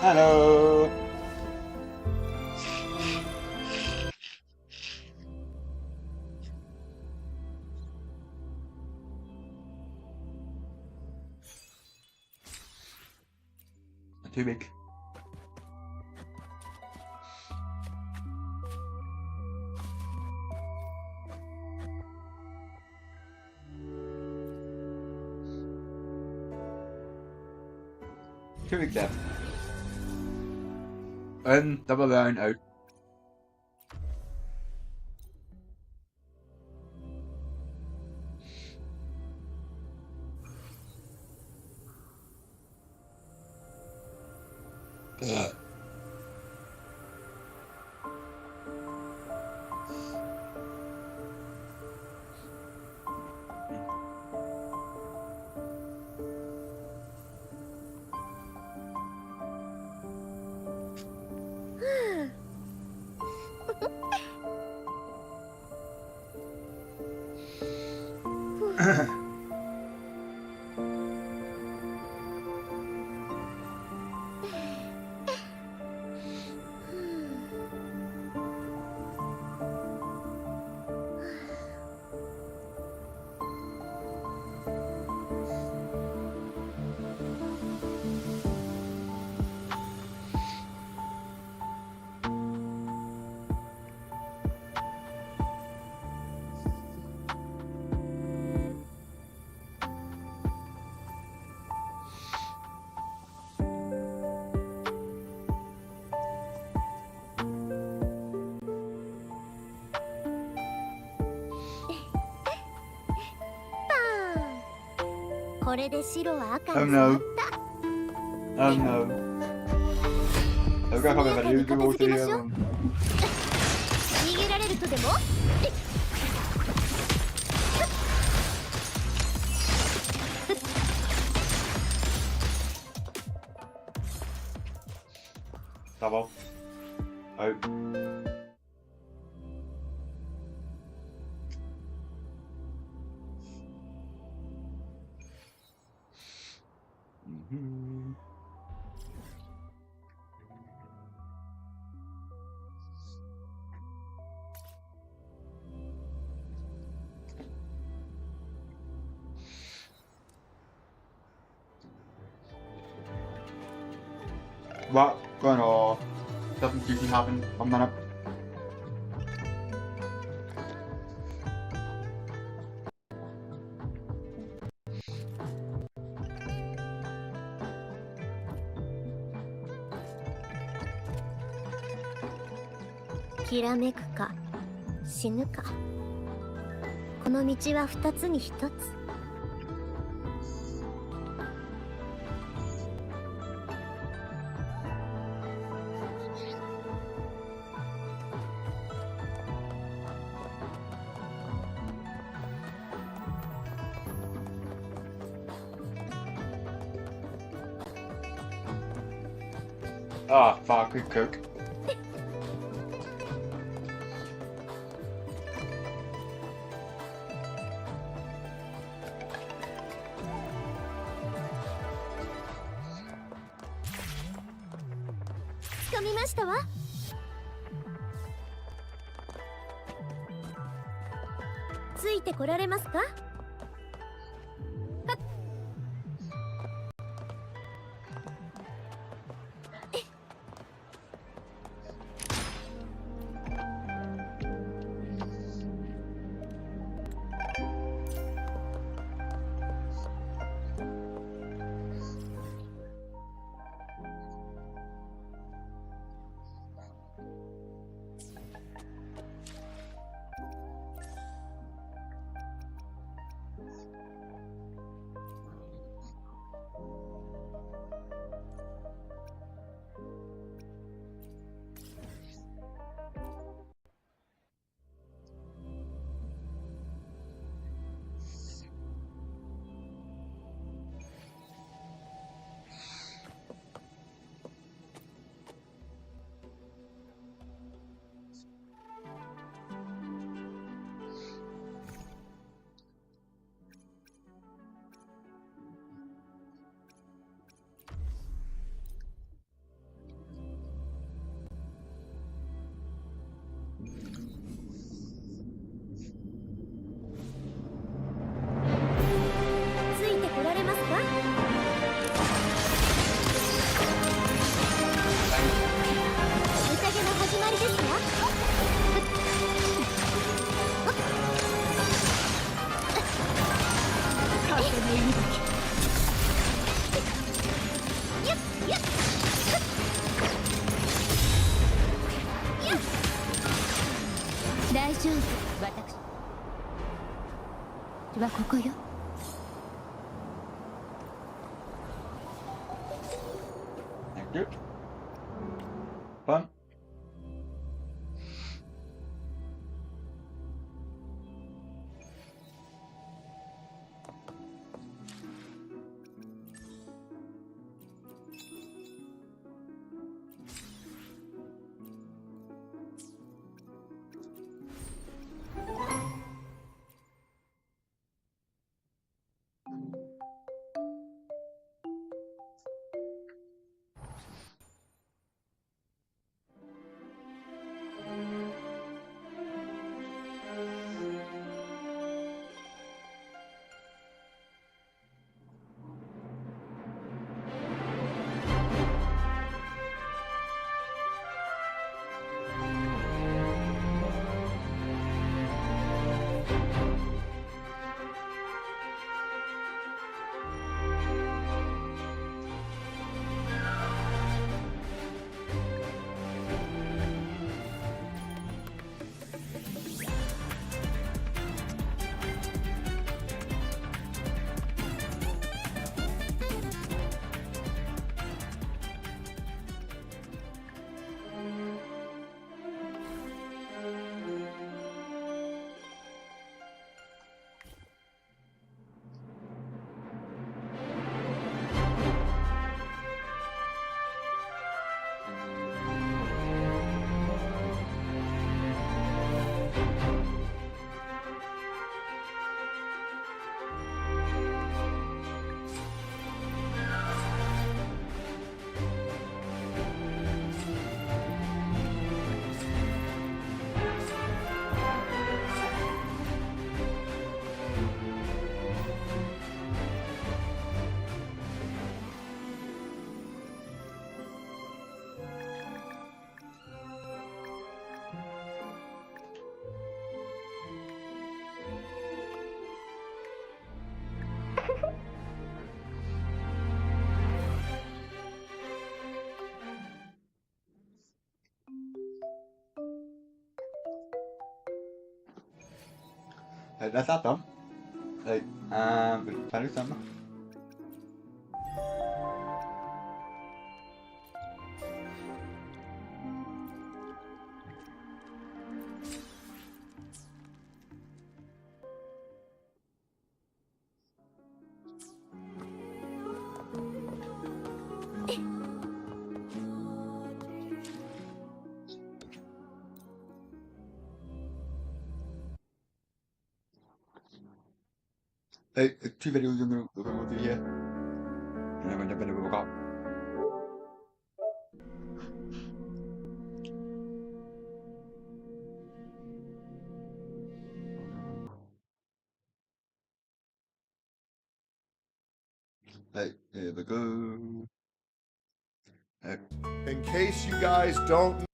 ハロー。Too big. Too big depth. En double line uit.これで白は赤 Oh に染まっ no. Oh no. Ook gaan we met jullie doen hier. 逃げられるとでもDouble. Uit. What? Going on. Doesn't usually happen. I'm gonna.「きらめくか死ぬかこの道は二つに一つ」Ah, fuck, good cook. 掴みましたわ。ついてこられますか？丈夫。私はここよ。Thank you. Fun. That's that done. Like, finish them. Hey, 2 videos we're going to do here. And I'm going to jump into robocop. Hey, here we go. Hey. In case you guys don't...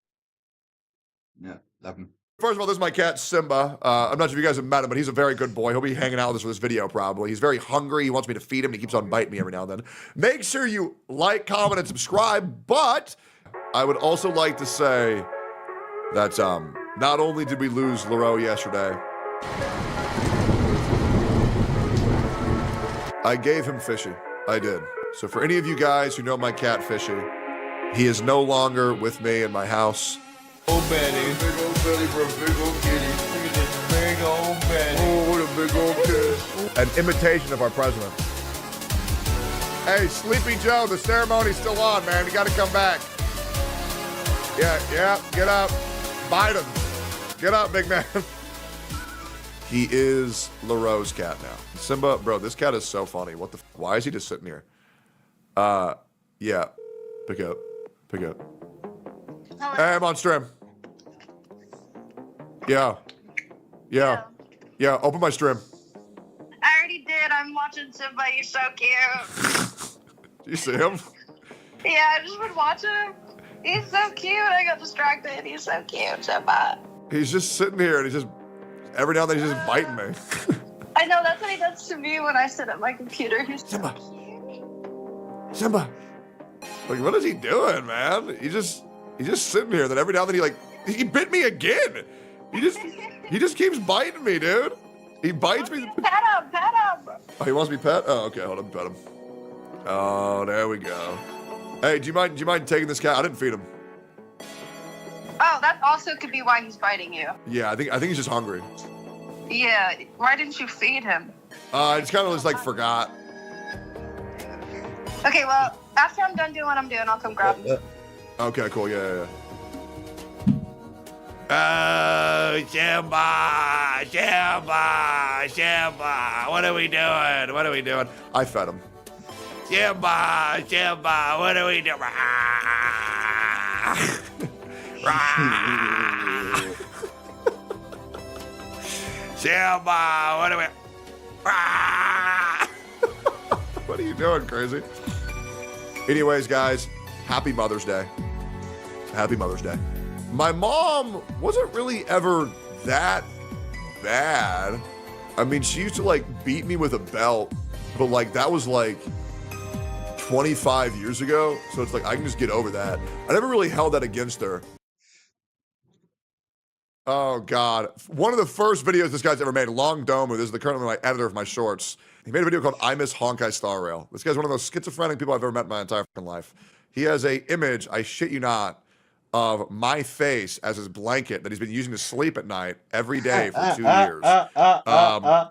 Yeah, love him. First of all, this is my cat, Simba. I'm not sure if you guys have met him, but he's a very good boy. He'll be hanging out with us for this video, probably. He's very hungry. He wants me to feed him, and he keeps on biting me every now and then. Make sure you like, comment, and subscribe, but I would also like to say that not only did we lose Leroux yesterday, I gave him Fishy. I did. So for any of you guys who know my cat, Fishy, he is no longer with me in my house. Oh, Betty. Big old belly for a big old kitty. Look at this big old Betty. Oh, what a big old kid. An imitation of our president. Hey, Sleepy Joe, the ceremony's still on, man. You gotta come back. Yeah, get up. Biden. Get up, big man. He is Leroux's cat now. Simba, bro, this cat is so funny. What the why is he just sitting here? Yeah. Pick up. Hello. Hey, I'm on stream. Yeah, open my stream. I already did. I'm watching Simba. He's so cute. Do you see him? Yeah, I just been watching him. He's so cute. I got distracted. He's so cute, Simba. He's just sitting here and he's just, every now and then he's just biting me. I know, that's what he does to me when I sit at my computer. He's so Simba. cute. Simba. Like, what is he doing, He's just sitting here. Then every now and then he bit me again. He just keeps biting me, dude. He bites me. Pet him, pet him. Oh, he wants me pet? Oh, okay, hold on, pet him. Oh, there we go. Hey, do you mind taking this cat? I didn't feed him. Oh, that also could be why he's biting you. Yeah, I think he's just hungry. Yeah, why didn't you feed him? I just kind of just like forgot. Okay, well, after I'm done doing what I'm doing, I'll come grab him. Okay, cool. Yeah. Oh, Simba! What are we doing? I fed him. Simba! What are we doing? Simba! What are we... What are you doing, crazy? Anyways, guys, happy Mother's Day. Happy Mother's Day. My mom wasn't really ever that bad. I mean, she used to like beat me with a belt, but like that was like 25 years ago. So it's like, I can just get over that. I never really held that against her. Oh God. One of the first videos this guy's ever made, Long Domu, this is the currently my editor of my shorts. He made a video called I Miss Honkai Star Rail. This guy's one of those schizophrenic people I've ever met in my entire fucking life. He has a image, I shit you not, of my face as his blanket that he's been using to sleep at night every day for 2 years.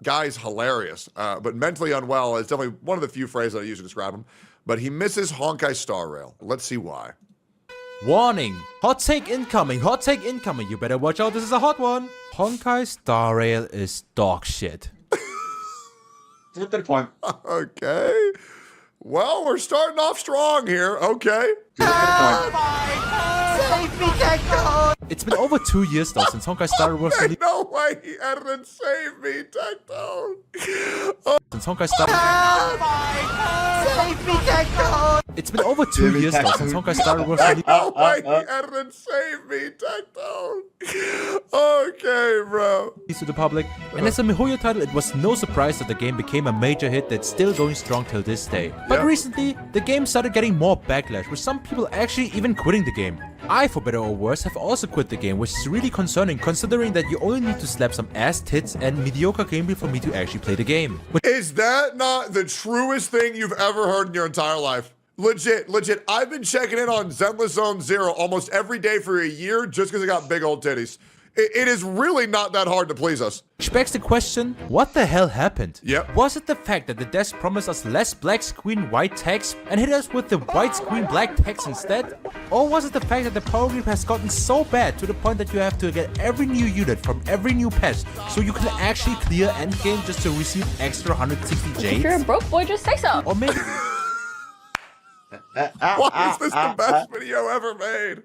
Guy's hilarious, but mentally unwell is definitely one of the few phrases I use to describe him. But he misses Honkai Star Rail. Let's see why. Warning! Hot take incoming! Hot take incoming! You better watch out, this is a hot one! Honkai Star Rail is dog shit. Get to the point. Okay. Well, we're starting off strong here. Okay. It's been over 2 years though since Honkai Star Rail was released. No way he edited Save Me, Tectone. Since Honkai Star It's been over 2 years though since Honkai Star Rail was released. No way he edited Save Me, Tectone. Okay, bro. To the public, and as a MiHoYo title, it was no surprise that the game became a major hit that's still going strong till this day. But recently, the game started getting more backlash, with some people actually even quitting the game. I, for better or worse, have also quit the game, which is really concerning considering that you only need to slap some ass tits and mediocre gameplay for me to actually play the game. Is that not the truest thing you've ever heard in your entire life? Legit. I've been checking in on Zenless Zone Zero almost every day for a year just because I got big old titties. It is really not that hard to please us. Which begs the question, what the hell happened? Yep. Was it the fact that the devs promised us less black screen white text and hit us with the white screen black text instead? Or was it the fact that the power creep has gotten so bad to the point that you have to get every new unit from every new patch so you can actually clear endgame just to receive extra 160 jades? If you're a broke boy, just say so. Or maybe... Why is this the best video ever made?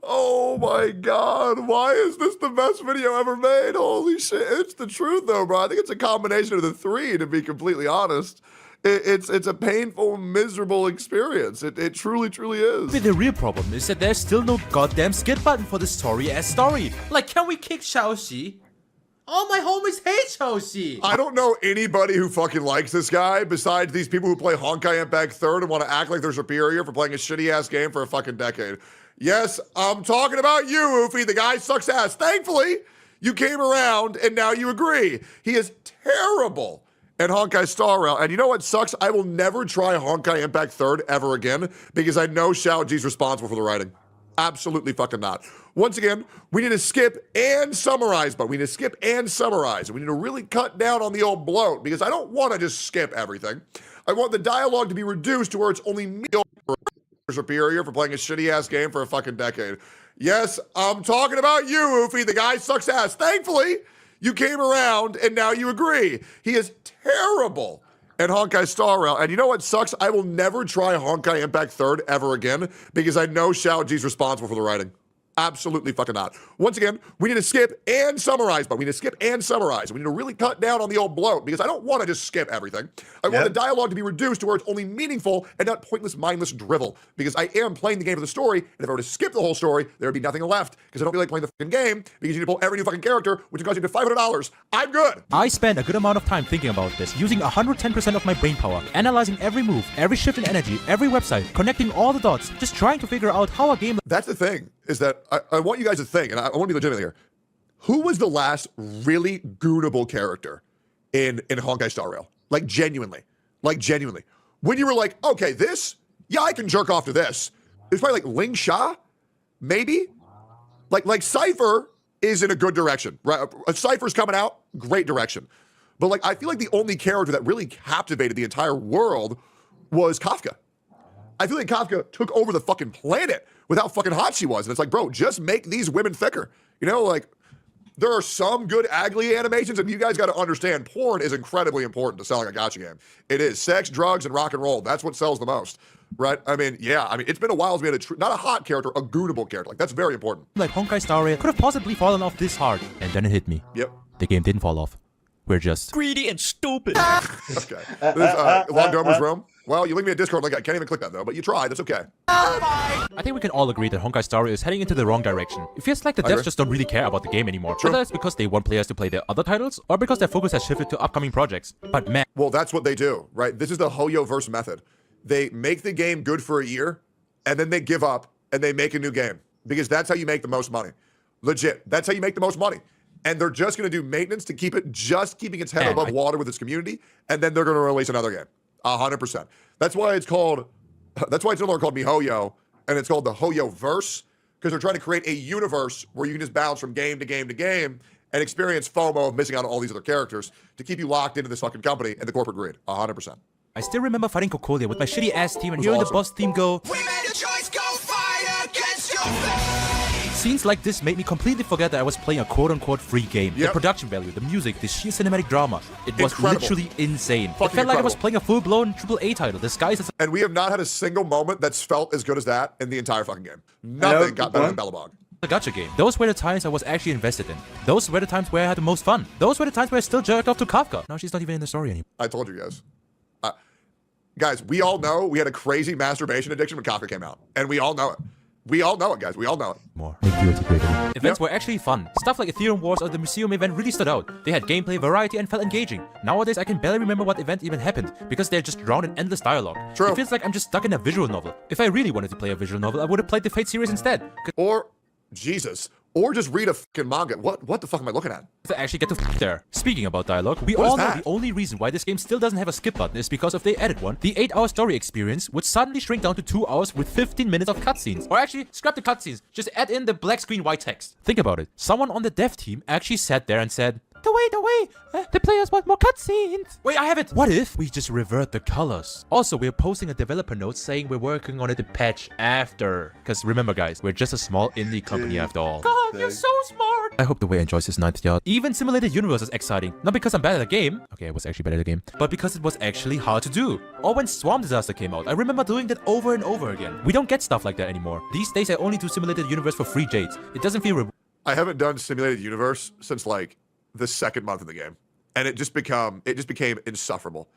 Oh my God, why is this the best video ever made? Holy shit, it's the truth though, bro. I think it's a combination of the three, to be completely honest. It's a painful, miserable experience. It truly is. But the real problem is that there's still no goddamn skip button for the story as story. Like, can we kick Xiaoxi? All my homies hate Xiaoxi. I don't know anybody who fucking likes this guy besides these people who play Honkai Impact 3rd and want to act like they're superior for playing a shitty-ass game for a fucking decade. Yes, I'm talking about you, Oofy. The guy sucks ass. Thankfully, you came around and now you agree. He is terrible at Honkai Star Rail. And you know what sucks? I will never try Honkai Impact 3rd ever again because I know Xiaoji's responsible for the writing. Absolutely fucking not. Once again, we need to skip and summarize, but we need to skip and summarize. And we need to really cut down on the old bloat because I don't want to just skip everything. I want the dialogue to be reduced to where it's only me superior for playing a shitty-ass game for a fucking decade. Yes, I'm talking about you, Oofy. The guy sucks ass. Thankfully, you came around and now you agree. He is terrible at Honkai Star Rail. And you know what sucks? I will never try Honkai Impact 3rd ever again because I know Xiaoji's responsible for the writing. Absolutely fucking not. Once again, we need to skip and summarize, but we need to skip and summarize. We need to really cut down on the old bloat because I don't want to just skip everything. I want the dialogue to be reduced to where it's only meaningful and not pointless, mindless drivel because I am playing the game for the story, and if I were to skip the whole story, there would be nothing left because I don't feel like playing the fucking game because you need to pull every new fucking character, which costs you to $500. I'm good. I spent a good amount of time thinking about this, using 110% of my brain power, analyzing every move, every shift in energy, every website, connecting all the dots, just trying to figure out how a game... That's the thing, is that I want you guys to think, and I want to be legitimate here. who was the last really goonable character in Honkai Star Rail? Like genuinely. When you were like, okay, this, yeah, I can jerk off to this. It's probably like Ling Sha, maybe? Like Cypher is in a good direction, right? Cypher's coming out, great direction. But like, I feel like the only character that really captivated the entire world was Kafka. I feel like Kafka took over the fucking planet with how fucking hot she was. And it's like, bro, just make these women thicker. You know, like, there are some good Agli animations, and you guys got to understand, porn is incredibly important to selling a gacha game. It is. Sex, drugs, and rock and roll. That's what sells the most, right? I mean, yeah. I mean, it's been a while since we had not a hot character, a goonable character. Like, that's very important. Like Honkai Star Rail could have possibly fallen off this hard, and then it hit me. Yep. The game didn't fall off. We're just greedy and stupid. Okay. This is Long Domer's room. Well, you link me a Discord link. I can't even click that, though, but you tried. That's okay. I think we can all agree that Honkai Star Rail is heading into the wrong direction. It feels like the devs just don't really care about the game anymore. True. Whether it's because they want players to play their other titles, or because their focus has shifted to upcoming projects. But man... Well, that's what they do, right? This is the Hoyo-verse method. They make the game good for a year, and then they give up, and they make a new game. Because that's how you make the most money. Legit. That's how you make the most money. And they're just going to do maintenance to keep it just keeping its head above water with its community, and then they're going to release another game. 100%. That's why it's no longer called MiHoYo, and it's called the Hoyo-verse, because they're trying to create a universe where you can just bounce from game to game to game and experience FOMO of missing out on all these other characters to keep you locked into this fucking company and the corporate greed. 100%. I still remember fighting Cocolia with my shitty ass team and hearing the boss theme go, We made a choice, go fight against your fate. Scenes like this made me completely forget that I was playing a quote-unquote free game. Yep. The production value, the music, the sheer cinematic drama. It was Incredible. literally insane. Fucking It felt like I was incredible. playing a full-blown AAA title disguised as And we have not had a single moment that's felt as good as that in the entire fucking game. Nothing got better than Bellabog. a gacha game. Those were the times I was actually invested in. Those were the times where I had the most fun. Those were the times where I still jerked off to Kafka. Now she's not even in the story anymore. I told you guys. Guys, we all know we had a crazy masturbation addiction when Kafka came out. And we all know it. We all know it, guys. We all know it. More. Events were actually fun. Stuff like Ethereum Wars or the Museum event really stood out. They had gameplay, variety, and felt engaging. Nowadays, I can barely remember what event even happened, because they're just drowned in endless dialogue. True. It feels like I'm just stuck in a visual novel. If I really wanted to play a visual novel, I would have played the Fate series instead. Or, Jesus. Or just read a fucking manga. What the fuck am I looking at? To actually get to there. Speaking about dialogue, we What is all know that? the only reason why this game still doesn't have a skip button is because if they added one, the 8-hour story experience would suddenly shrink down to 2 hours with 15 minutes of cutscenes. Or actually, scrap the cutscenes, just add in the black screen white text. Think about it. Someone on the dev team actually sat there and said, the players want more cutscenes. Wait, I have it. What if we just revert the colors? Also, we're posting a developer note saying we're working on it to patch after. Because remember guys, we're just a small indie company after all. God, you're so smart. I hope the way enjoys his 9th yard. Even Simulated Universe is exciting. Not because I'm bad at the game. Okay, I was actually bad at the game. But because it was actually hard to do. Or when Swarm Disaster came out, I remember doing that over and over again. We don't get stuff like that anymore. These days I only do Simulated Universe for free jades. It doesn't feel I haven't done Simulated Universe since like the second month of the game. And it just became insufferable,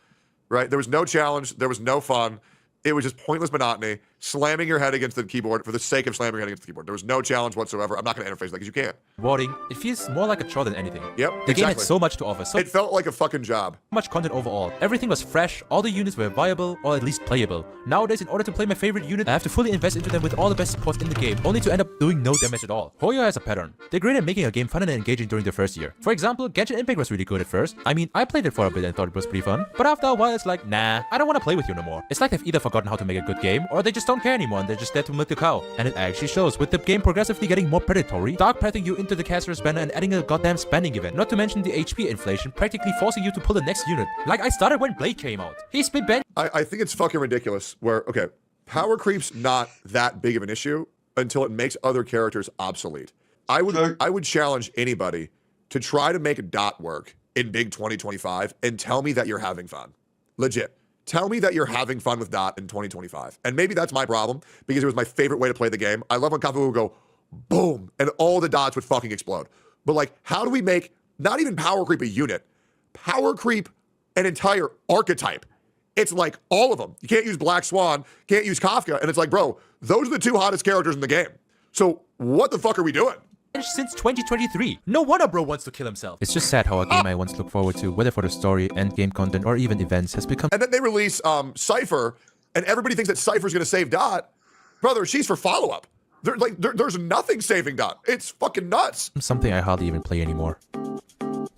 right? There was no challenge. There was no fun. It was just pointless monotony, slamming your head against the keyboard for the sake of slamming your head against the keyboard. There was no challenge whatsoever. I'm not going to interface that because you can't. rewarding. It feels more like a chore than anything. Yep, The game had exactly. so much to offer, so It felt like a fucking job. much content overall. Everything was fresh, all the units were viable, or at least playable. Nowadays, in order to play my favorite unit, I have to fully invest into them with all the best supports in the game, only to end up doing no damage at all. Hoyo has a pattern. They're great at making a game fun and engaging during the first year. For example, Genshin Impact was really good at first. I mean, I played it for a bit and thought it was pretty fun. But after a while, it's like, nah, I don't want to play with you no more. It's like they've either forgotten how to make a good game, or they just don't care anymore and they're just there to milk the cow. And it actually shows, with the game progressively getting more predatory, dark pathing you into the caster's banner and adding a goddamn spending event. Not to mention the HP inflation, practically forcing you to pull the next unit. Like I started when Blade came out. He's been banned. I think it's fucking ridiculous where, okay, power creep's not that big of an issue until it makes other characters obsolete. I would challenge anybody to try to make a dot work in big 2025 and tell me that you're having fun. Legit. Tell me that you're having fun with dot in 2025. And maybe that's my problem because it was my favorite way to play the game. I love when Kafu would go boom and all the dots would fucking explode. But like, how do we make not even power creep a unit, power creep an entire archetype? It's like all of them. You can't use Black Swan, can't use Kafka. And it's like, bro, those are the two hottest characters in the game. So what the fuck are we doing? Since 2023. No wonder bro wants to kill himself. It's just sad how a game I once looked forward to, whether for the story, end game content, or even events, has become. And then they release Cypher, and everybody thinks that Cypher's gonna save Dot. Brother, she's for follow-up. There's nothing saving done. It's fucking nuts. Something I hardly even play anymore.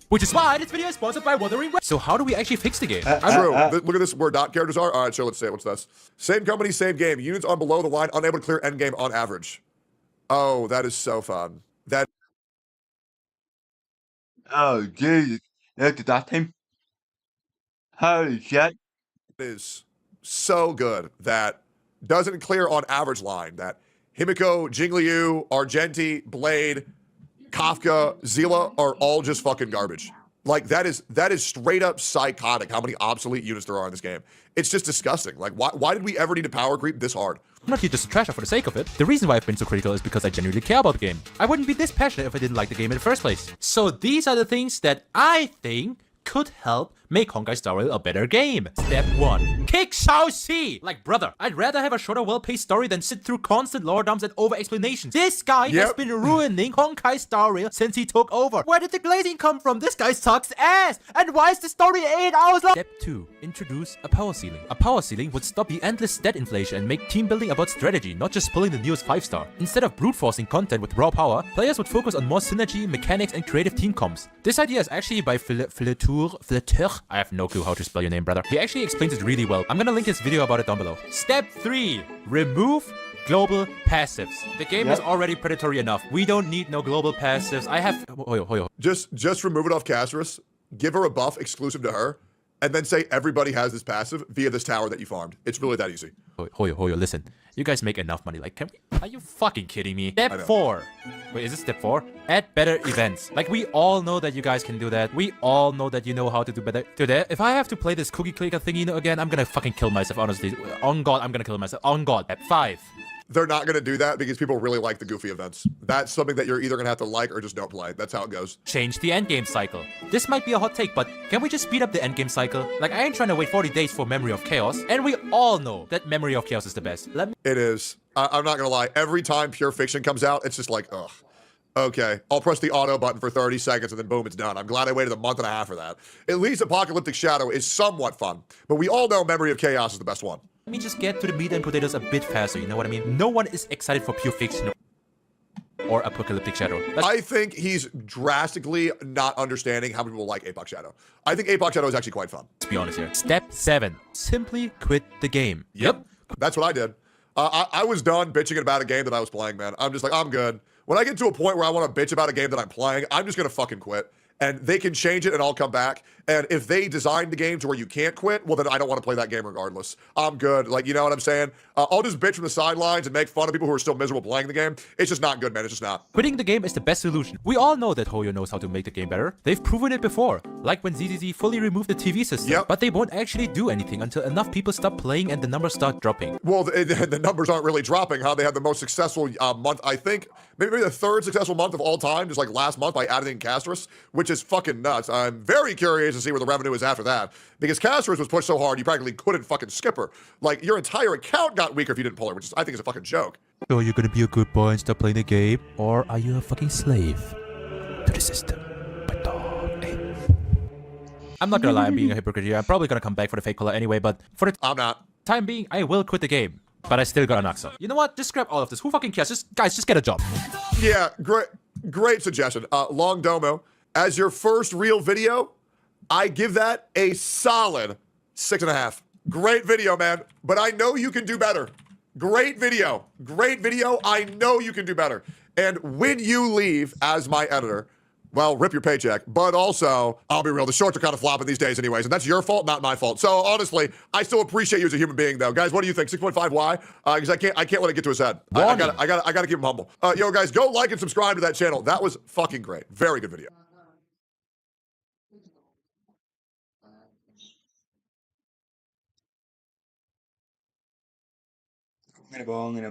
Which is why this video is sponsored by Wuthering Waves. So how do we actually fix the game? True. Look at this, where dot characters are. All right, so let's say, what's this? Same company, same game. Units on below the line, unable to clear end game on average. Oh, that is so fun. That Oh, Jesus. Look at that team. Holy shit. is so good. That doesn't clear on average line. That Himiko, Jingliu, Argenti, Blade, Kafka, Zila are all just fucking garbage. Like, that is straight up psychotic how many obsolete units there are in this game. It's just disgusting. Like, why did we ever need to power creep this hard? I'm not here just to trash it for the sake of it. The reason why I've been so critical is because I genuinely care about the game. I wouldn't be this passionate if I didn't like the game in the first place. So these are the things that I think could help make Honkai Star Rail a better game. Step 1. Kick Xiaoxi! Like, brother, I'd rather have a shorter, well-paced story than sit through constant lore dumps and over-explanations. This guy has been ruining Honkai Star Rail since he took over. Where did the glazing come from? This guy sucks ass! And why is the story 8 hours long? Step 2. Introduce a power ceiling. A power ceiling would stop the endless stat inflation and make team building about strategy, not just pulling the newest 5-star. Instead of brute-forcing content with raw power, players would focus on more synergy, mechanics, and creative team comps. This idea is actually by Fileteur. I have no clue how to spell your name, brother. He actually explains it really well. I'm gonna link his video about it down below. Step 3. Remove global passives. The game is already predatory enough. We don't need no global passives. I have... Hoyo. Just remove it off Casterus, give her a buff exclusive to her, and then say everybody has this passive via this tower that you farmed. It's really that easy. Hoyo, listen. You guys make enough money. Like, are you fucking kidding me? Step 4. Wait, is it step 4? Add better events. Like, we all know that you guys can do that. We all know that you know how to do better. Dude, if I have to play this cookie clicker thingy again, I'm gonna fucking kill myself, honestly. On God, I'm gonna kill myself. On God. Step 5. They're not going to do that because people really like the goofy events. That's something that you're either going to have to like or just don't play. That's how it goes. Change the endgame cycle. This might be a hot take, but can we just speed up the endgame cycle? Like, I ain't trying to wait 40 days for Memory of Chaos, and we all know that Memory of Chaos is the best. It is. I'm not going to lie. Every time Pure Fiction comes out, it's just like, ugh. Okay, I'll press the auto button for 30 seconds and then boom, it's done. I'm glad I waited a month and a half for that. At least Apocalyptic Shadow is somewhat fun, but we all know Memory of Chaos is the best one. Let me just get to the meat and potatoes a bit faster, you know what I mean? No one is excited for Pure Fiction or Apocalyptic Shadow. I think he's drastically not understanding how people like Apoc Shadow. I think Apoc Shadow is actually quite fun. Let's be honest here. Step 7. Simply quit the game. Yep. That's what I did. I was done bitching about a game that I was playing, man. I'm just like, I'm good. When I get to a point where I want to bitch about a game that I'm playing, I'm just going to fucking quit. And they can change it and I'll come back. And if they designed the game to where you can't quit, well, then I don't want to play that game regardless. I'm good. Like, you know what I'm saying? I'll just bitch from the sidelines and make fun of people who are still miserable playing the game. It's just not good, man. It's just not. Quitting the game is the best solution. We all know that Hoyo knows how to make the game better. They've proven it before. Like when ZZZ fully removed the TV system. Yep. But they won't actually do anything until enough people stop playing and the numbers start dropping. Well, the numbers aren't really dropping. How they had the most successful month, I think, maybe the 3rd successful month of all time, just like last month by adding Casterus, which is fucking nuts. I'm very curious to see where the revenue is after that. Because Casterus was pushed so hard, you practically couldn't fucking skip her. Like, your entire account got weaker if you didn't pull her, which is, I think is a fucking joke. So you're gonna be a good boy and stop playing the game? Or are you a fucking slave to the system? But dog, hey. I'm not gonna lie, I'm being a hypocrite here. I'm probably gonna come back for the fake color anyway, but for the I'm not. time being, I will quit the game. But I still got an Axa. You know what? Just scrap all of this. Who fucking cares? Guys, just get a job. Yeah, great suggestion. Long Domo, as your first real video, I give that a solid 6.5. Great video, man. But I know you can do better. Great video. I know you can do better. And when you leave as my editor, well, rip your paycheck. But also, I'll be real, the shorts are kind of flopping these days anyways, and that's your fault, not my fault. So honestly, I still appreciate you as a human being, though. Guys, what do you think? 6.5? Why? Because I can't let it get to his head. I gotta keep him humble. Yo, guys, go like and subscribe to that channel. That was fucking great. Very good video. I'm gonna go on in a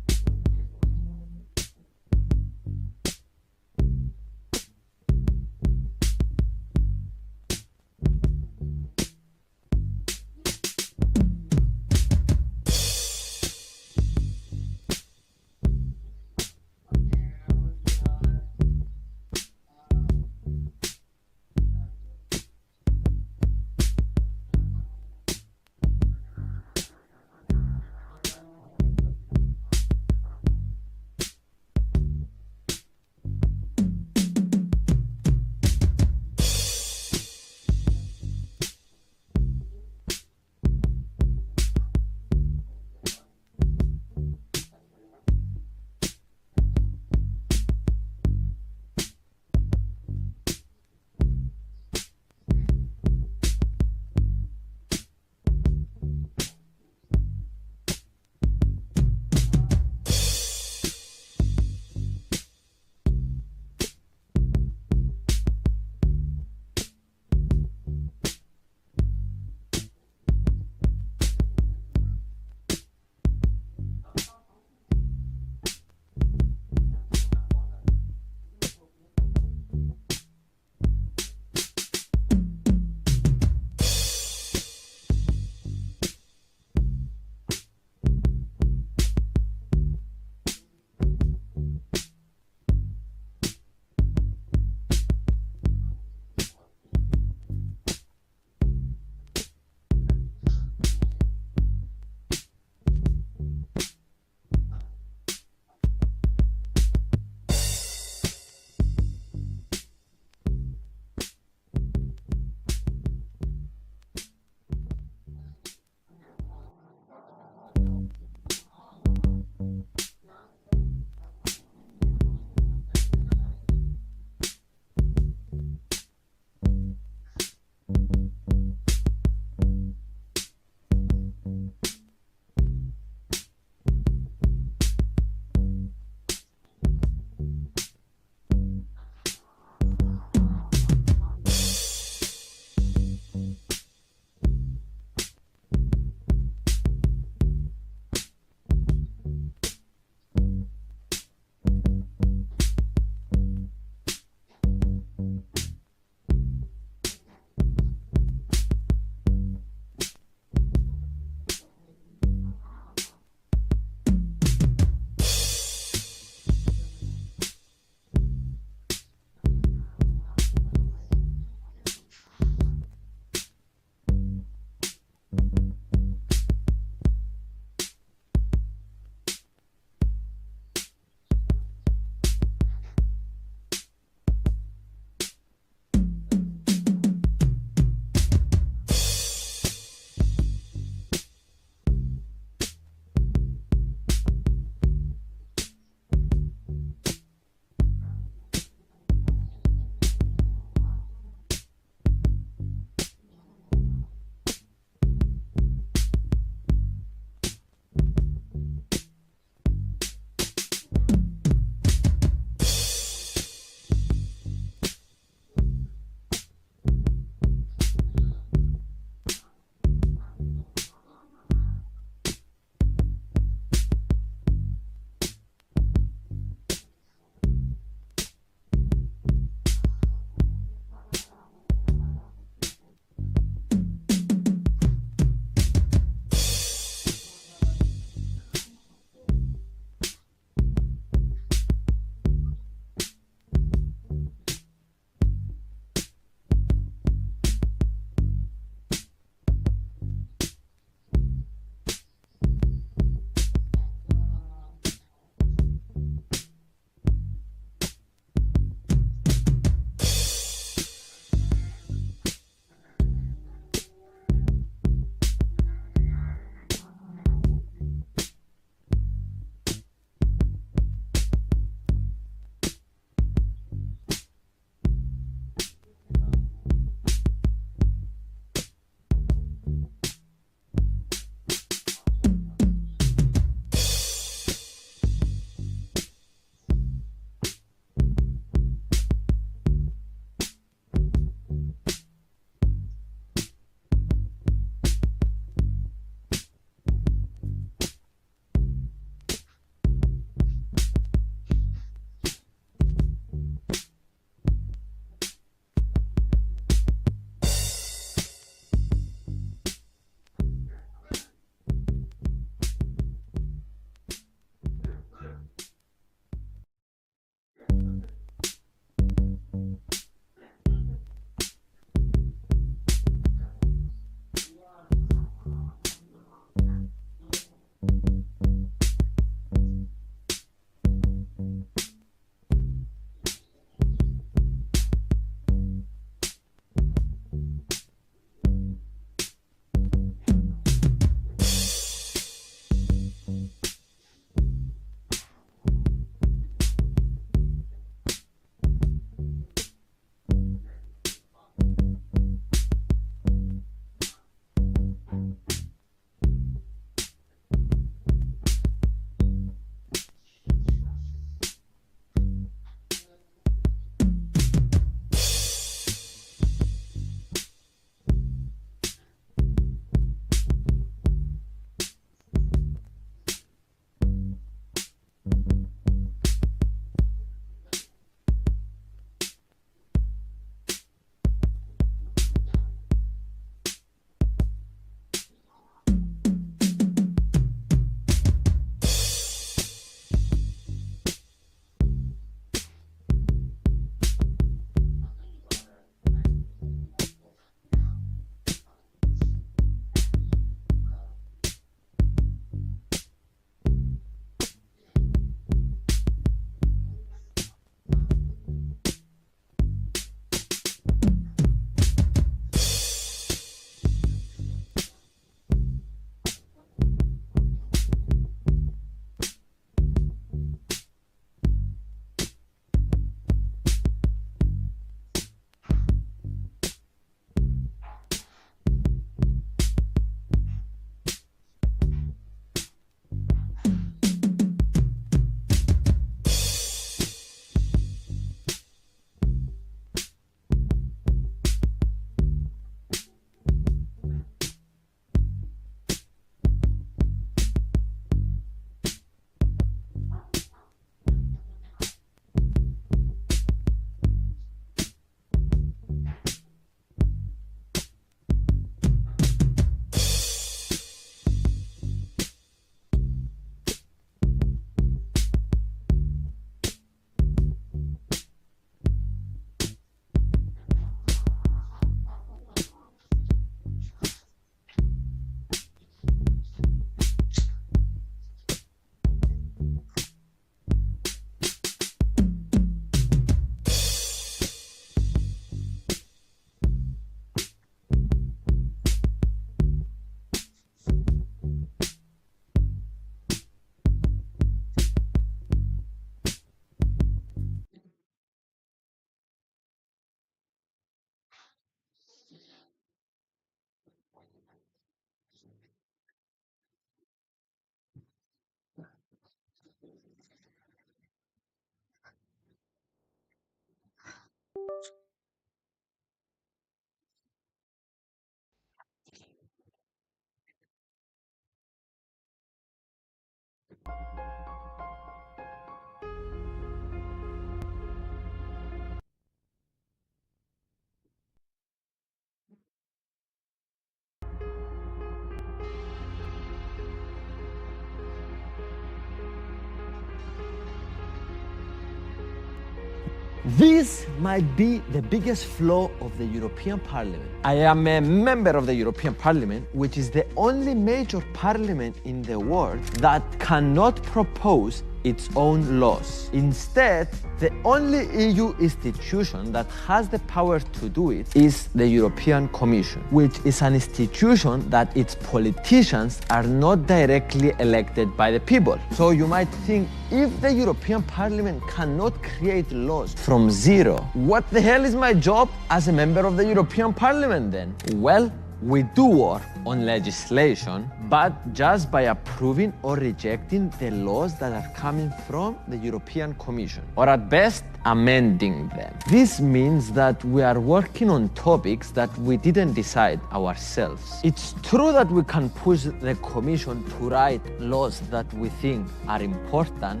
This might be the biggest flaw of the European Parliament. I am a member of the European Parliament, which is the only major parliament in the world that cannot propose its own laws. Instead, the only EU institution that has the power to do it is the European Commission, which is an institution that its politicians are not directly elected by the people. So you might think, if the European Parliament cannot create laws from zero, what the hell is my job as a member of the European Parliament then? Well, we do work on legislation, but just by approving or rejecting the laws that are coming from the European Commission, or at best, amending them. This means that we are working on topics that we didn't decide ourselves. It's true that we can push the Commission to write laws that we think are important,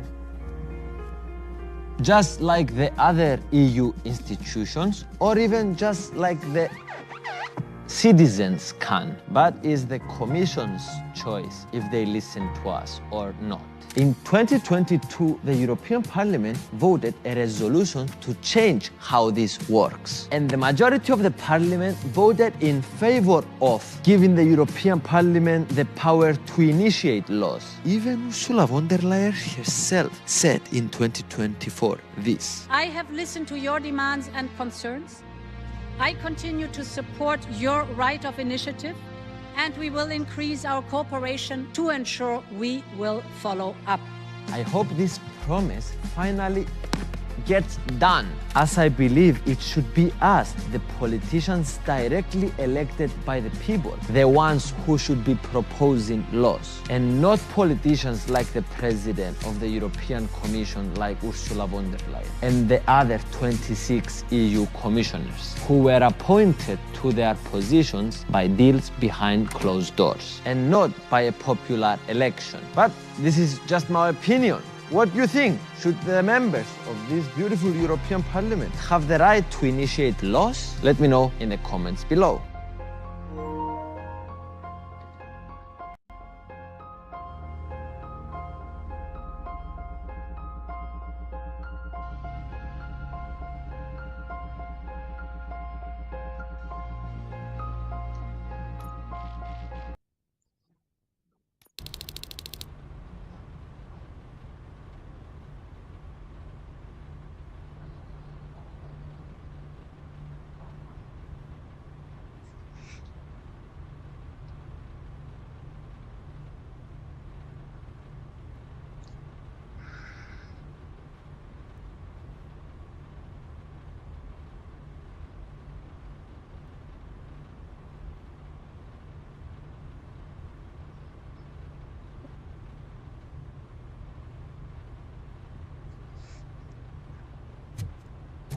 just like the other EU institutions, or even just like the citizens can, but it's the Commission's choice if they listen to us or not. In 2022, the European Parliament voted a resolution to change how this works. And the majority of the Parliament voted in favor of giving the European Parliament the power to initiate laws. Even Ursula von der Leyen herself said in 2024 this. I have listened to your demands and concerns. I continue to support your right of initiative, and we will increase our cooperation to ensure we will follow up. I hope this promise finally gets done, as I believe it should be us, the politicians directly elected by the people, the ones who should be proposing laws, and not politicians like the president of the European Commission, like Ursula von der Leyen, and the other 26 EU commissioners who were appointed to their positions by deals behind closed doors, and not by a popular election. But this is just my opinion. What do you think? Should the members of this beautiful European Parliament have the right to initiate laws? Let me know in the comments below.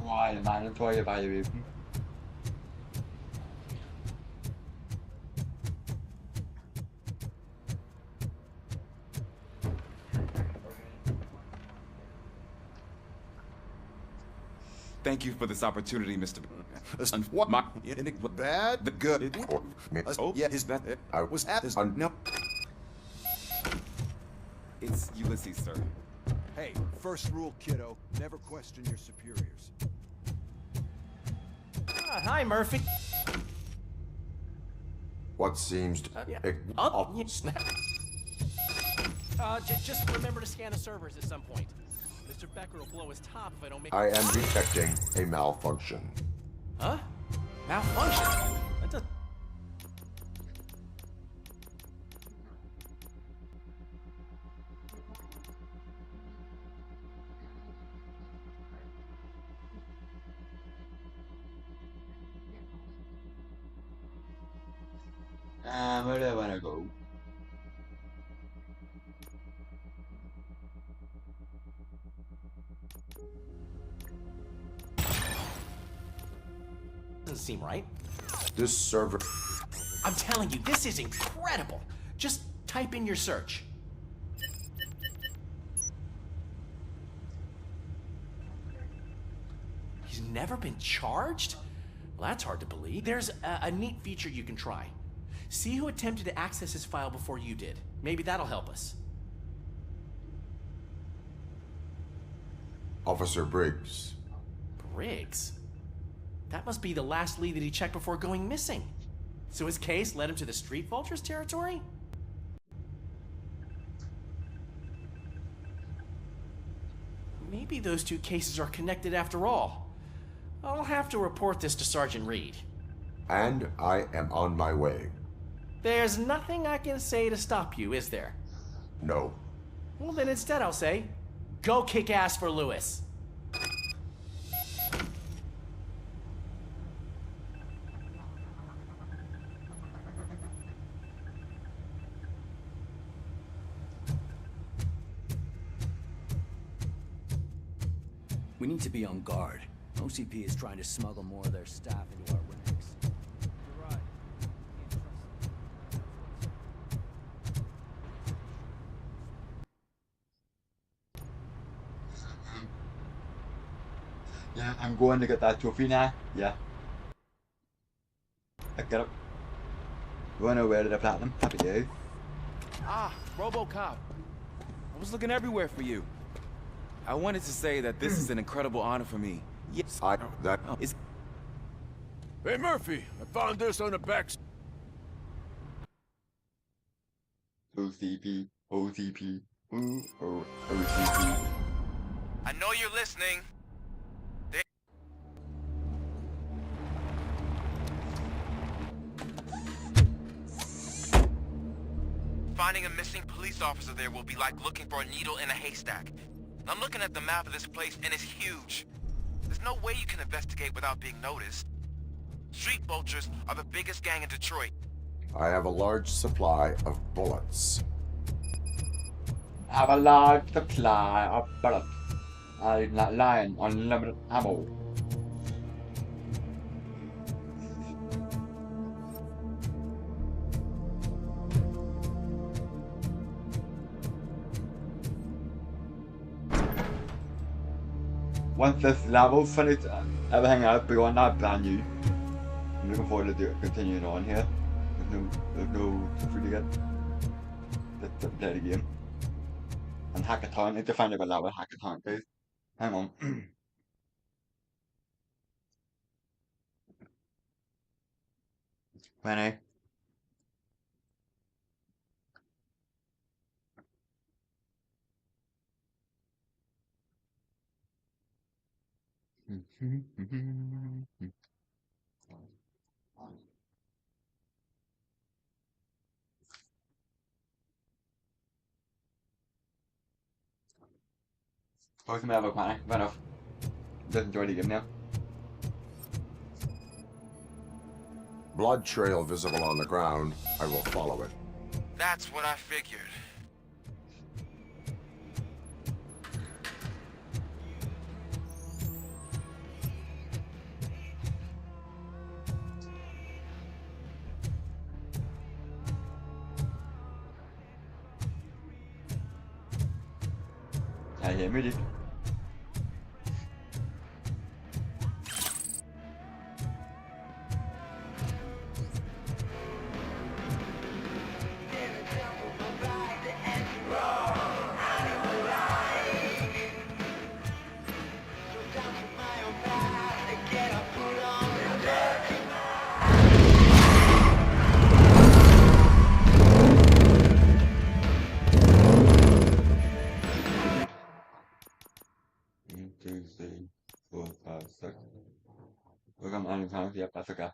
Why, man? That's why you're valuable. Thank you for this opportunity, Mr. What? My, Bad? the good. Oh, yeah, his bad. I was at this. No. It's Ulysses, sir. Hey, first rule, kiddo, never question your superiors. Hi, Murphy. What seems to... Snap. Just remember to scan the servers at some point. Mr. Becker will blow his top if I don't make... I am detecting a malfunction. Huh? Malfunction? That does... Where do I want to go? Doesn't seem right. This server... I'm telling you, this is incredible. Just type in your search. never been charged? Well, that's hard to believe. There's a neat feature you can try. See who attempted to access his file before you did. Maybe that'll help us. Officer Briggs. Briggs? That must be the last lead that he checked before going missing. So his case led him to the Street Vultures territory? Maybe those two cases are connected after all. I'll have to report this to Sergeant Reed. And I am on my way. There's nothing I can say to stop you, is there? No. Well, then instead I'll say, go kick ass for Lewis. We need to be on guard. OCP is trying to smuggle more of their staff into our ranks. You're right. Yeah, I'm going to get that trophy now. Yeah. I get it. Run away to the platinum. Happy day. Ah, RoboCop. I was looking everywhere for you. I wanted to say that this is an incredible honor for me. Yes, is. Hey, Murphy, I found this on the back. OCP, OCP, OCP. I know you're listening. Finding a missing police officer there will be like looking for a needle in a haystack. I'm looking at the map of this place and it's huge. There's no way you can investigate without being noticed. Street Vultures are the biggest gang in Detroit. I have a large supply of bullets. I have a large supply of bullets. I'm not lying. Unlimited ammo. Once this level finished, everything else will be on that brand new. I'm looking forward to continuing on here. There's no trophy to get. Let's play the game. And hackathon, I need to find out what level hackathon is. Hang on. When Thôi thì mày vào khoản này, vào đâu? Just enjoy the game now. Blood trail visible on the ground. I will follow it. That's what I figured. Trải nghiệm mới đi. Welcome on time to Africa.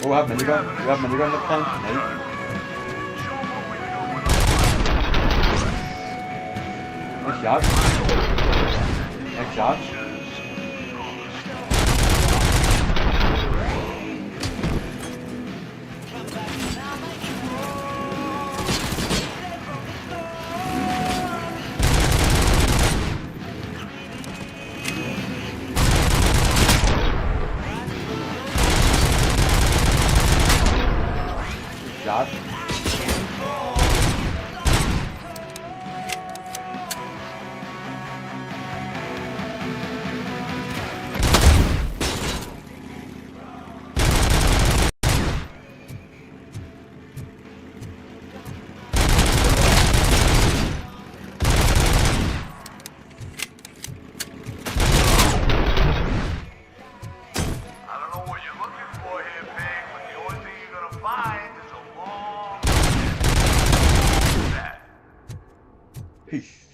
Oh, we have minigun. We have minigun this time. Nice shot. Nice shot. find is a long that. Peace.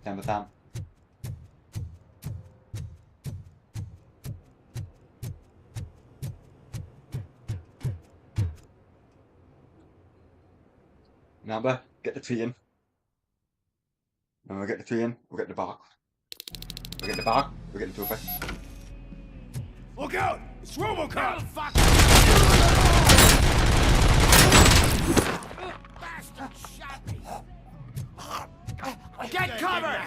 Time to time. Remember, get the tea in. When we get the tea in, we'll get the bark. We'll get the bark, we'll get the toothpaste. Look out! It's robocop! Bastard shot me! Get covered!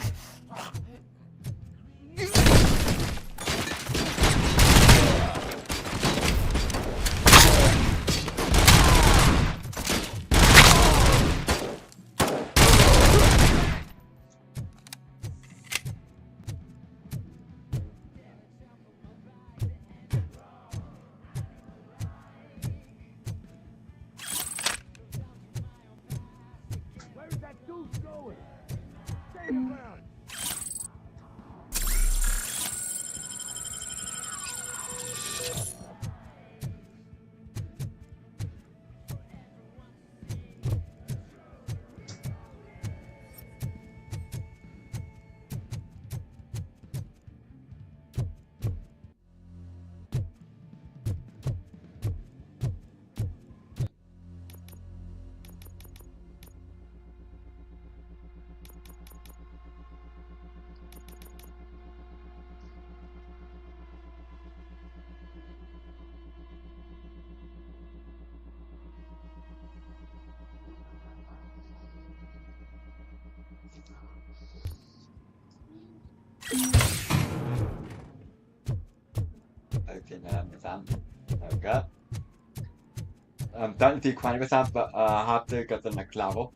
Where's that dude going? Stay around! Okay, now that there we go. Don't do 20%, but I have to get the next level.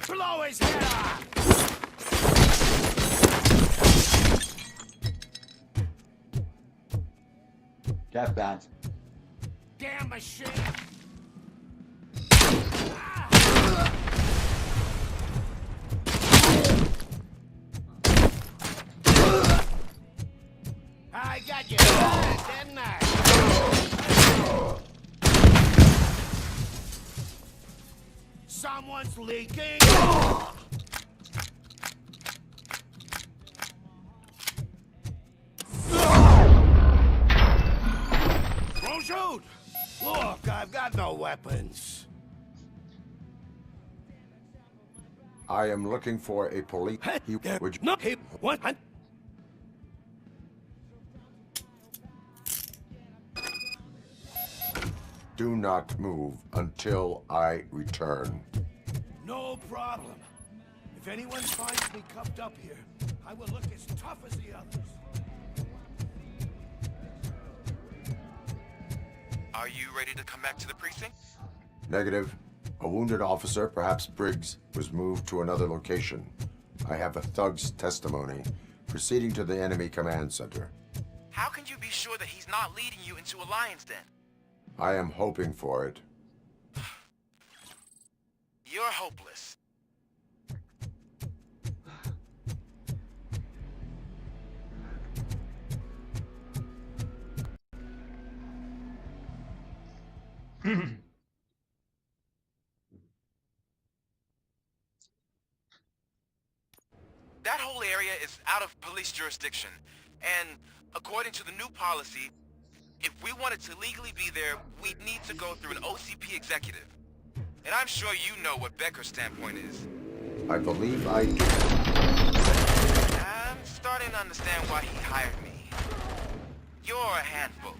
Blow his head off! Get banned. Damn machine! I got you, didn't I? Someone's leaking! Don't shoot! Look, I've got no weapons. I am looking for a police. Would you? No, hey, what? Do not move until I return. No problem. If anyone finds me cuffed up here, I will look as tough as the others. Are you ready to come back to the precinct? Negative. A wounded officer, perhaps Briggs, was moved to another location. I have a thug's testimony proceeding to the enemy command center. How can you be sure that he's not leading you into a lion's den? I am hoping for it. You're hopeless. That whole area is out of police jurisdiction, and according to the new policy, if we wanted to legally be there, we'd need to go through an OCP executive. And I'm sure you know what Becker's standpoint is. I believe I do. to understand why he hired me. You're a handful.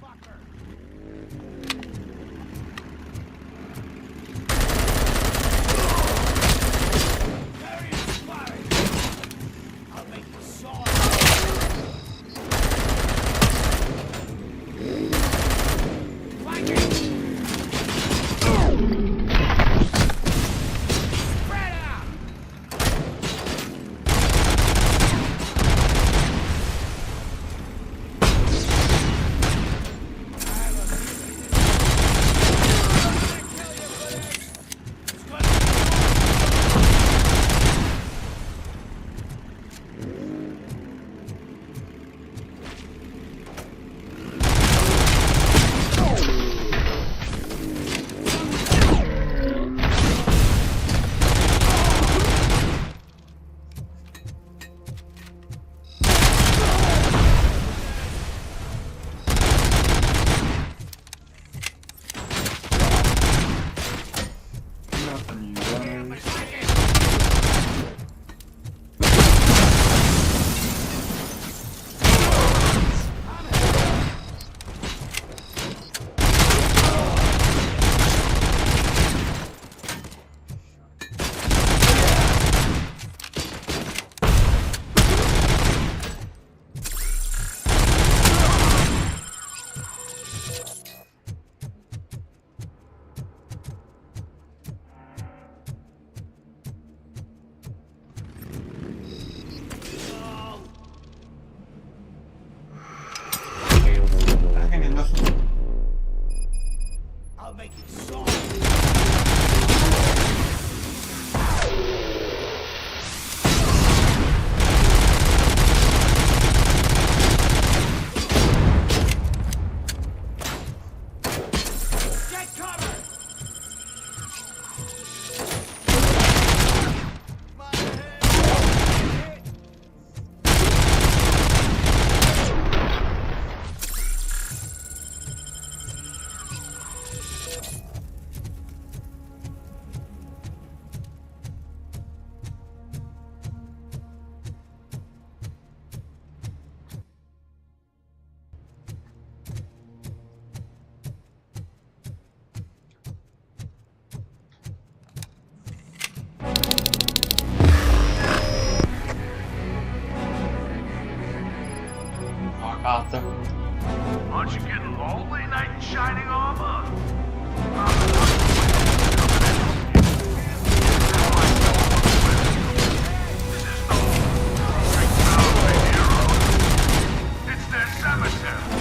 Aren't you getting lonely, knight in shining armor? It's their cemetery.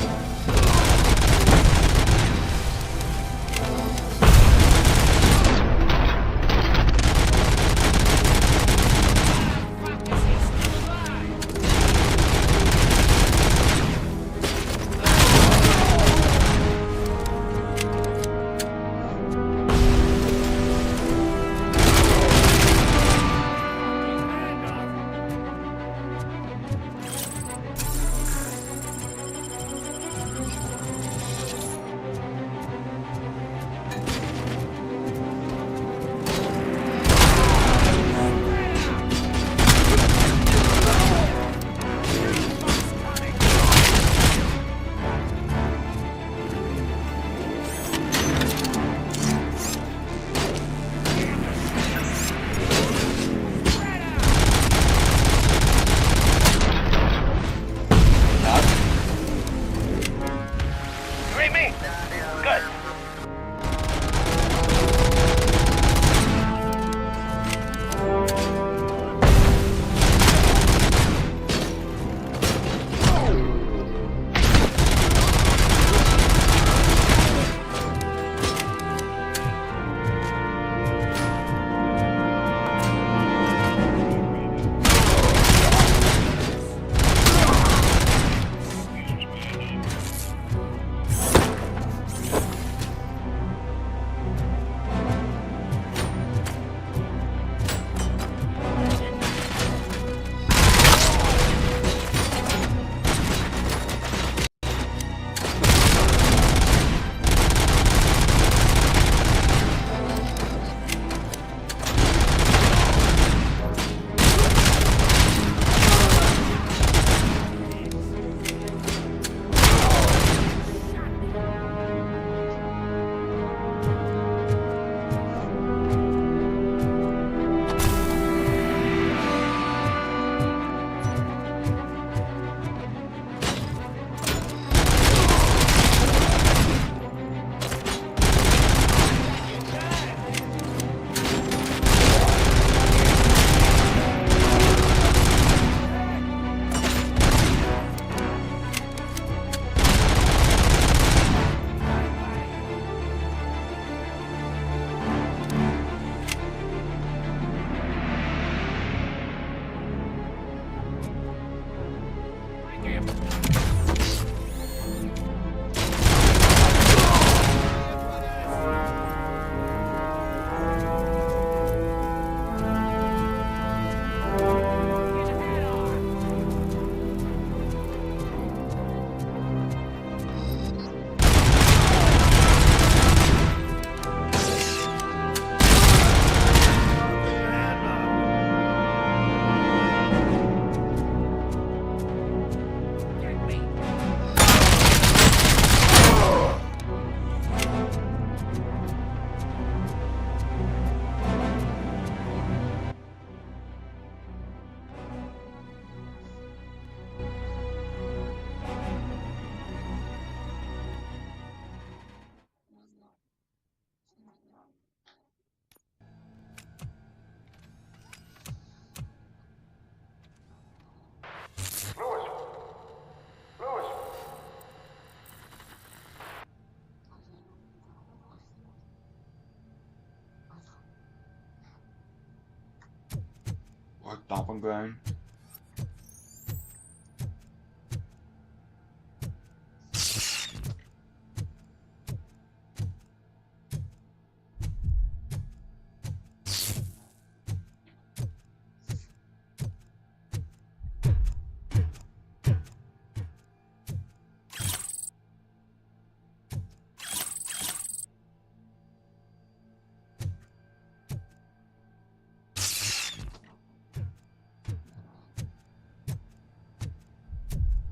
stomping ground.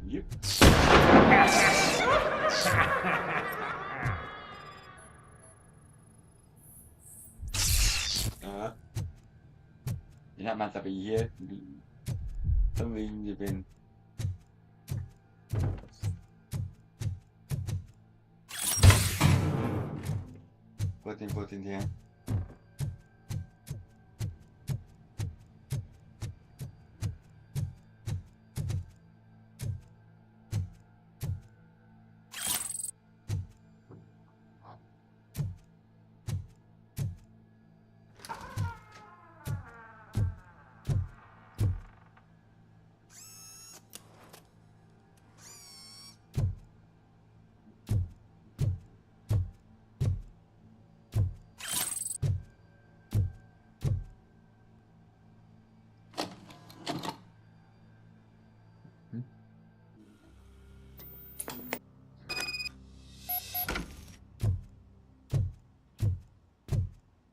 Yep. You're not meant to be here. Something you've been. Put in here.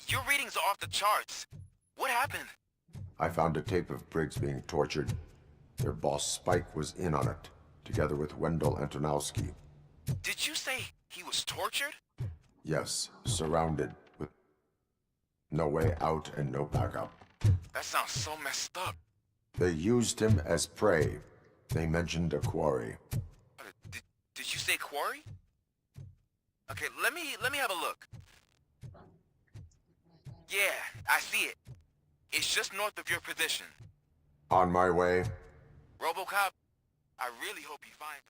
Your readings are off the charts. What happened? I found a tape of Briggs being tortured. Their boss Spike was in on it, together with Wendell Antonowski. Did you say he was tortured? Yes, surrounded, with no way out and no backup. That sounds so messed up. They used him as prey. They mentioned a quarry. Did you say quarry? Okay, let me have a look. Yeah, I see it. It's just north of your position. On my way. RoboCop, I really hope you find him.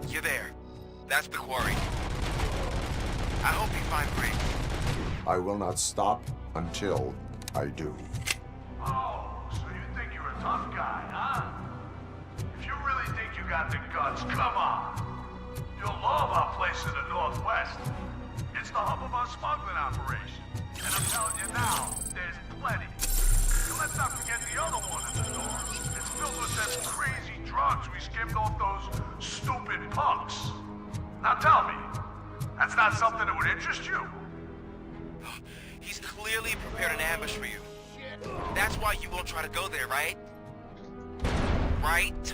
You're there. That's the quarry. I hope you find Briggs. I will not stop until I do. Oh, so you think you're a tough guy, huh? If you really think you got the guts, come on. You'll love our place in the Northwest. It's the hub of our smuggling operation. And I'm telling you now, there's plenty. And let's not forget the other one in the north. It's filled with them crazy drugs we skimmed off those stupid punks. Now tell me, that's not something that would interest you? He's clearly prepared an ambush for you. That's why you won't try to go there, right? Right?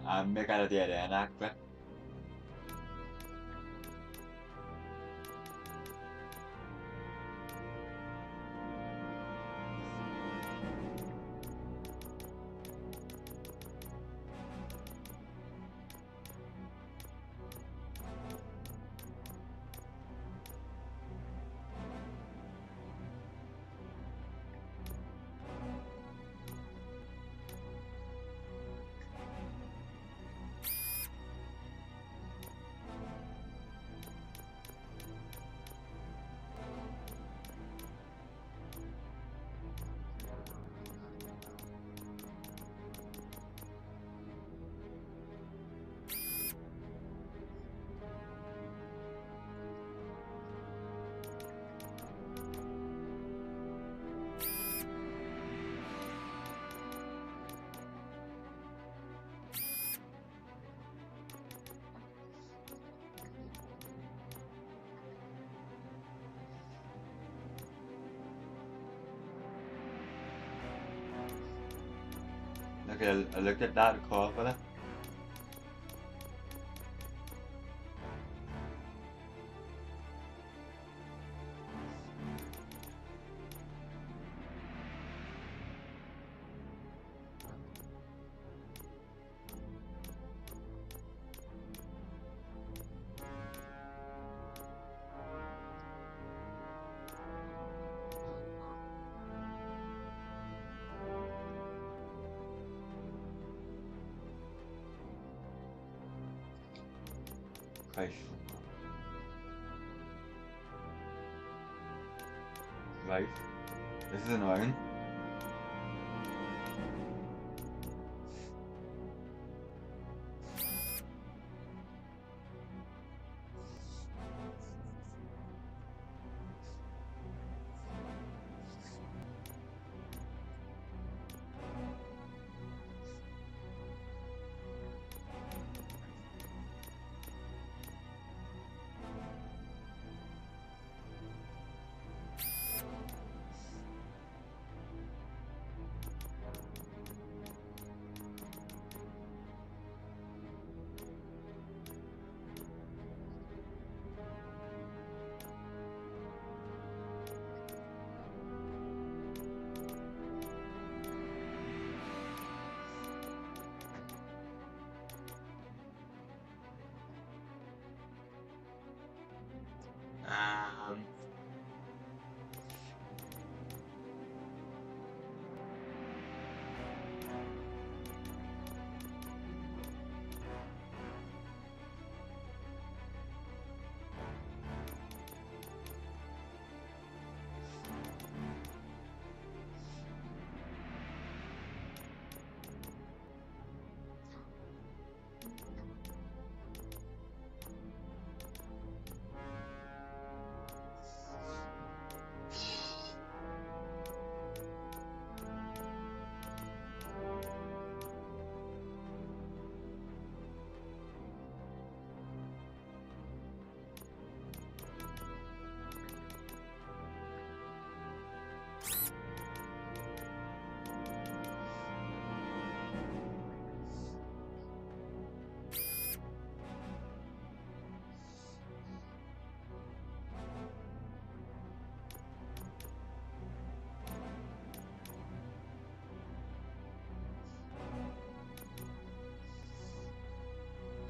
Meg hade det enakve. Okay, I looked at that call for that. Christ. Right. This is annoying.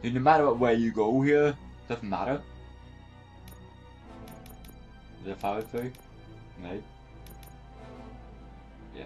Dude, no matter what way you go here, doesn't matter. Is it follow through? No. Yeah.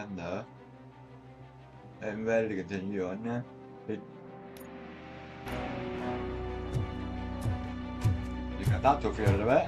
And there. I'm ready to continue on now. You got that took out of it.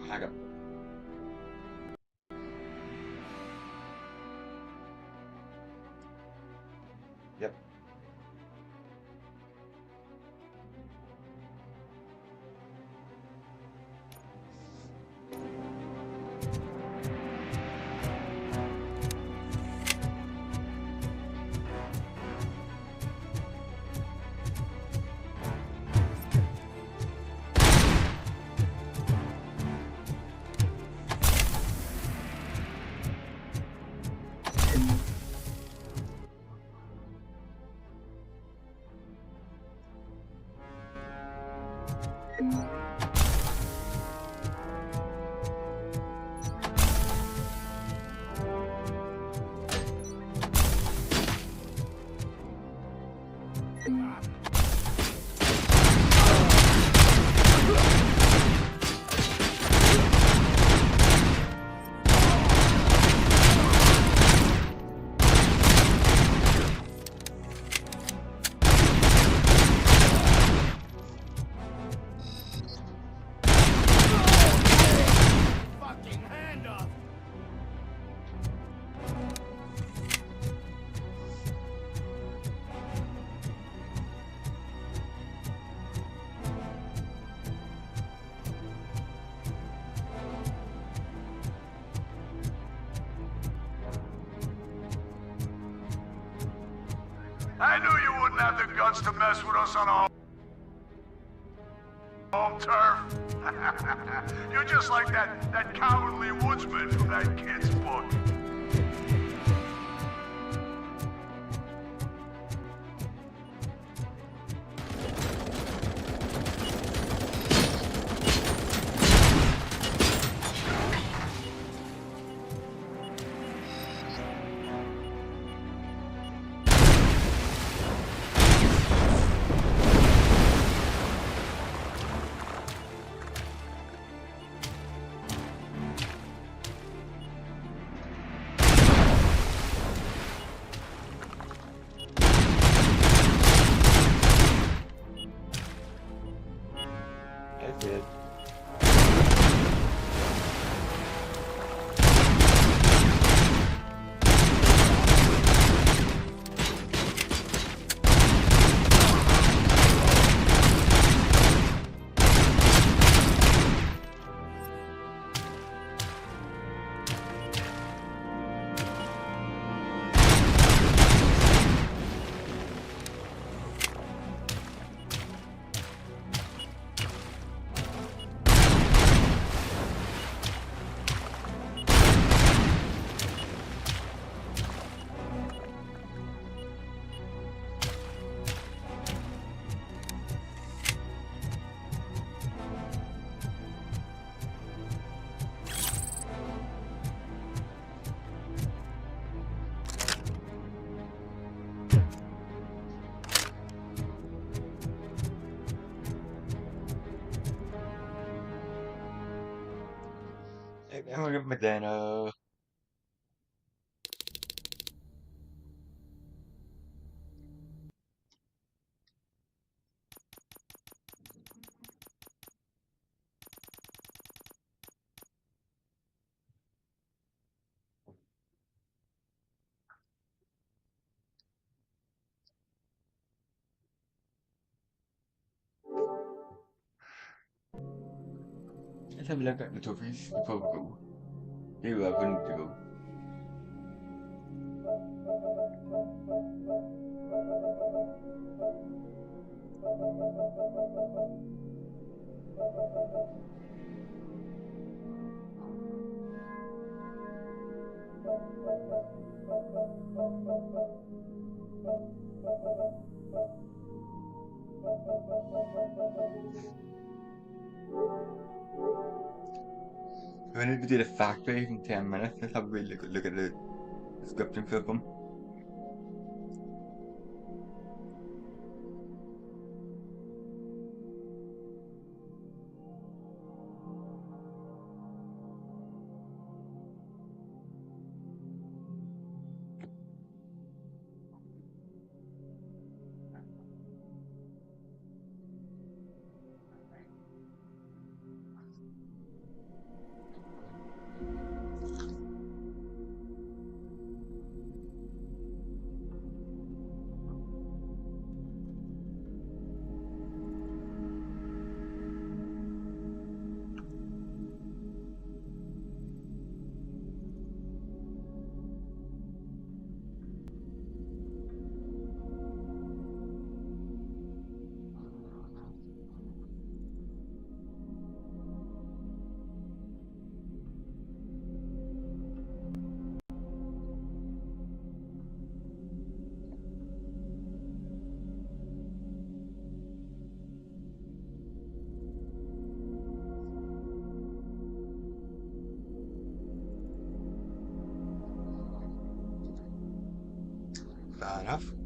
Hang up. Yep. I knew you wouldn't have the guts to mess with us on our home turf. You're just like that cowardly woodsman from that kid's book. I'm gonna get Medina. Let's have a look at the trophies before we go. Here we are, we need to go. We need to do the factory in 10 minutes. Let's have a really look at the description for them. Fair enough.